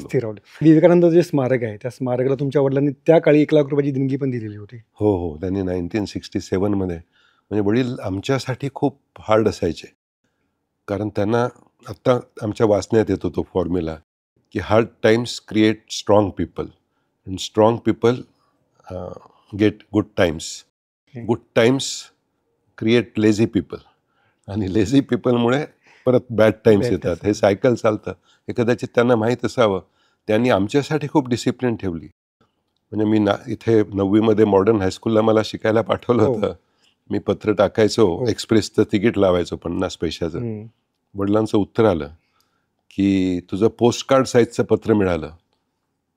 स्थिरावलं. विवेकानंद जे स्मारक आहे त्या स्मारकाला तुमच्या वडिलांनी त्या काळी 1,00,000 रुपयाची देणगी पण दिलेली होती. हो, त्यांनी 1967 मध्ये. म्हणजे वडील आमच्यासाठी खूप हार्ड असायचे, कारण त्यांना आत्ता आमच्या वाचण्यात येतो तो फॉर्म्युला की hard times create strong people and strong people get good times. Good times create lazy people आणि लेझी पीपलमुळे परत बॅड टाइम्स येतात. हे सायकल चालतं. हे कदाचित त्यांना माहीत असावं. त्यांनी आमच्यासाठी खूप डिसिप्लिन ठेवली. म्हणजे मी इथे 9वी मॉडर्न हायस्कूलला मला शिकायला पाठवलं होतं. मी पत्र टाकायचो, एक्सप्रेसचं तिकीट लावायचो 50 पैशाचं. वडिलांचं उत्तर आलं की तुझं पोस्टकार्ड साईजचं पत्र मिळालं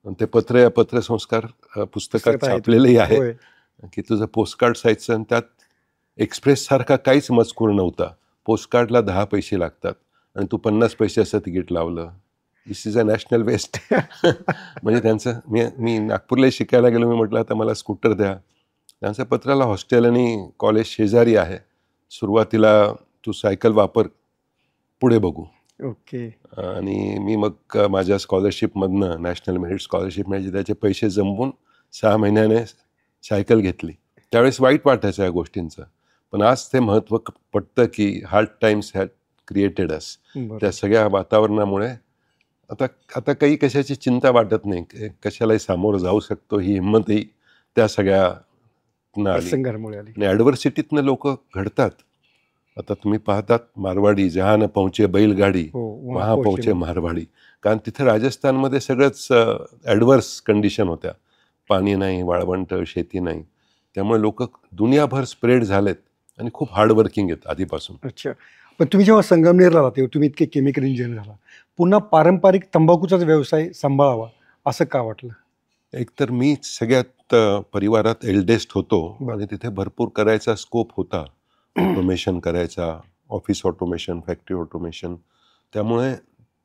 आणि ते पत्र या पत्रसंस्कार पुस्तकात छापलेलंही आहे की तुझं पोस्टकार्ड साईजचं, आणि त्यात एक्सप्रेससारखा काहीच मजकूर नव्हता. पोस्टकार्डला 10 पैसे लागतात आणि तू 50 पैशाचं तिकीट लावलं. दिस इज अ नॅशनल वेस्ट. म्हणजे त्यांचं मी नागपूरला शिकायला गेलो. मी म्हटलं आता मला स्कूटर द्या. त्यांचं पत्राला हॉस्टेल आणि कॉलेज शेजारी आहे. सुरुवातीला तू सायकल वापर, पुढे बघू. ओके. आणि मी मग माझ्या स्कॉलरशिपमधनं नॅशनल मेरिट स्कॉलरशिप मिळायची, त्याचे पैसे जमवून 6 महिन्याने सायकल घेतली. त्यावेळेस वाईट वाटायचं या गोष्टींचं, पण आज ते महत्त्व पटतं की hard times had created us. त्या सगळ्या वातावरणामुळे आता काही कशाची चिंता वाटत नाही. कशालाही सामोरं जाऊ शकतो, ही हिंमतही त्या सगळ्यातनं आली. आणि ॲडव्हर्सिटीतनं लोक घडतात. आता तुम्ही पाहतात मारवाडी जहाँ न पहुंचे बैलगाडी वहाँ पहुंचे मारवाडी. कारण तिथे राजस्थानमध्ये सगळंच ॲडव्हर्स कंडिशन होत्या. पाणी नाही, वाळवंट, शेती नाही. त्यामुळे लोक दुनियाभर स्प्रेड झालेत आणि खूप हार्डवर्किंग आहेत आधीपासून. अच्छा. पण तुम्ही जेव्हा संगमनेरला राहता तेव्हा तुम्ही इतके केमिकल इंजिनियर झाला, पुन्हा पारंपरिक तंबाखूचाच व्यवसाय सांभाळावा असं का वाटलं? एकतर मी सगळ्यात परिवारात एल्डेस्ट होतो आणि तिथे भरपूर करायचा स्कोप होता. ऑटोमेशन करायचा, ऑफिस ऑटोमेशन, फॅक्टरी ऑटोमेशन. त्यामुळे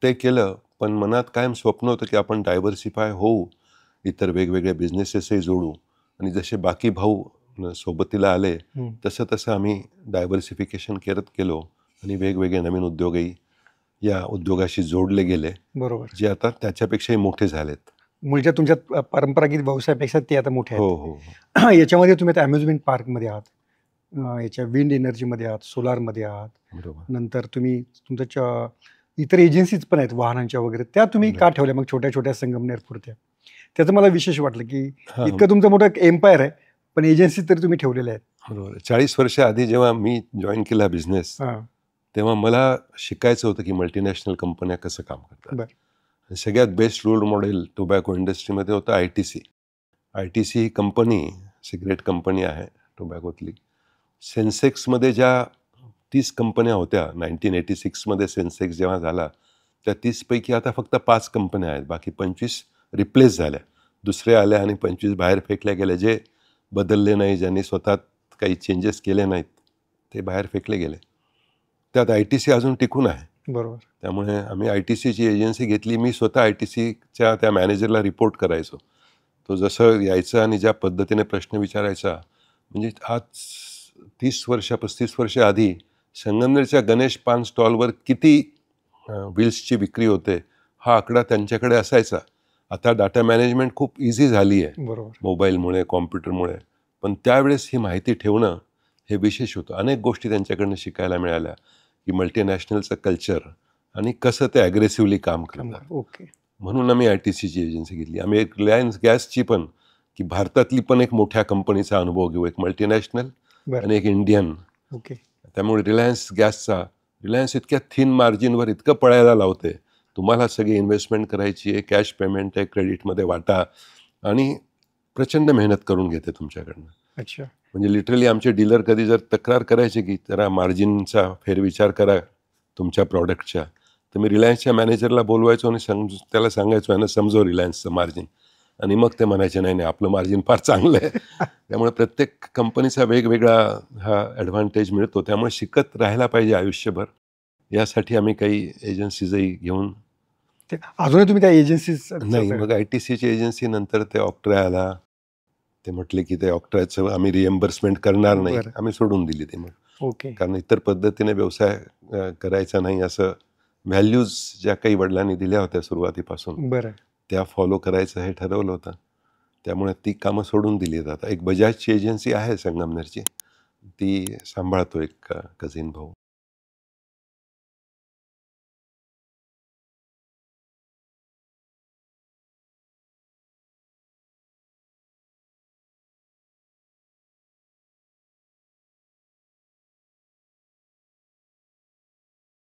ते केलं. पण मनात कायम स्वप्न होतं की आपण डायव्हर्सिफाय होऊ, इतर वेगवेगळे बिझनेसेसही जोडू. आणि जसे बाकी भाऊ सोबतीला आले तसं तसं आम्ही डायव्हर्सिफिकेशन करत गेलो आणि वेगवेगळे नवीन उद्योगही या उद्योगाशी जोडले गेले. बरोबर. जे आता त्याच्यापेक्षाही मोठे झालेत. म्हणजे तुमच्या पारंपरिक व्यवसायापेक्षा ते आता मोठे आहेत. हो. याच्यामध्ये तुम्ही आता अम्युजमेंट पार्कमध्ये आहात, याच्या विंड एनर्जीमध्ये आहात, सोलारमध्ये आहात. बरोबर. नंतर तुम्ही तुमच्या इतर एजन्सीज पण आहेत वाहनांच्या वगैरे, त्या तुम्ही का ठेवल्या मग छोट्या छोट्या संगमनेर पुरत्या? त्याचं मला विशेष वाटलं की इतकं तुमचं मोठं एम्पायर आहे पण एजन्सी तरी तुम्ही ठेवलेल्या आहेत. बरोबर. 40 वर्ष आधी जेव्हा मी जॉईन केला बिझनेस, तेव्हा मला शिकायचं होतं की मल्टीनॅशनल कंपन्या कसं काम करतात. सगळ्यात बेस्ट रोल मॉडेल टोबॅको इंडस्ट्रीमध्ये होतं ITC. ITC ही कंपनी सिगरेट कंपनी आहे टोबॅकोतली. सेन्सेक्समध्ये ज्या 30 कंपन्या होत्या 1986 सेन्सेक्स जेव्हा झाला, त्या 30 पैकी आता फक्त 5 कंपन्या आहेत. बाकी 25 रिप्लेस झाल्या, दुसरे आल्या आणि 25 बाहेर फेकल्या गेल्या. जे बदलले नाही, ज्यांनी स्वतः काही चेंजेस केले नाहीत, ते बाहेर फेकले गेले. त्यात ITC अजून टिकून आहे. बरोबर. त्यामुळे आम्ही ITCची एजन्सी घेतली. मी स्वतः ITCच्या त्या मॅनेजरला रिपोर्ट करायचो. तो जसं यायचा आणि ज्या पद्धतीने प्रश्न विचारायचा, म्हणजे आज 30 वर्ष 35 वर्ष आधी संगमनेरच्या गणेश पान स्टॉलवर किती व्हील्सची विक्री होते हा आकडा त्यांच्याकडे असायचा. आता डाटा मॅनेजमेंट खूप इझी झाली आहे. बरोबर. मोबाईलमुळे, कॉम्प्युटरमुळे. पण त्यावेळेस ही माहिती ठेवणं हे विशेष होतं. अनेक गोष्टी त्यांच्याकडनं शिकायला मिळाल्या की मल्टीनॅशनलचं कल्चर आणि कसं ते ॲग्रेसिव्हली काम करतात. ओके. म्हणून आम्ही ITCची एजन्सी घेतली. आम्ही एक रिलायन्स गॅसची पण, की भारतातली पण एक मोठ्या कंपनीचा अनुभव घेऊ, एक मल्टीनॅशनल आणि एक इंडियन. ओके. त्यामुळे रिलायन्स इतक्या थिन मार्जिनवर इतकं पळायला लावते. तुम्हाला सगळी इन्व्हेस्टमेंट करायची आहे, कॅश पेमेंट आहे, क्रेडिटमध्ये वाटा, आणि प्रचंड मेहनत करून घेते तुमच्याकडनं. अच्छा. म्हणजे लिटरली आमचे डीलर कधी जर तक्रार करायचे की जरा मार्जिनचा फेरविचार करा तुमच्या प्रॉडक्टच्या, तर मी रिलायन्सच्या मॅनेजरला बोलवायचो आणि त्याला सांगायचो यांना समजव रिलायन्सचं मार्जिन. आणि मग ते म्हणायचे नाही आपलं मार्जिन फार चांगलं आहे. त्यामुळे प्रत्येक कंपनीचा वेगवेगळा हा ॲडव्हान्टेज मिळतो. त्यामुळे शिकत राहायला पाहिजे आयुष्यभर. यासाठी आम्ही काही एजन्सीजही घेऊन अजूनही तुम्ही त्या एजन्सीज नाही. मग ITCची एजन्सी नंतर ते ऑक्ट्रा आला. ते म्हटले की ते ऑक्ट्राचं आम्ही रिएम्बर्समेंट करणार नाही. आम्ही सोडून दिली ते. मग ओके. कारण इतर पद्धतीने व्यवसाय करायचा नाही असं व्हॅल्यूज ज्या काही वडिलांनी दिल्या होत्या सुरुवातीपासून बरं. त्या फॉलो करायचं हे ठरवलं होतं. त्यामुळे ती कामं सोडून दिली आहेत. आता एक बजाजची एजन्सी आहे संगमनेरची, ती सांभाळतो एक कझिन भाऊ.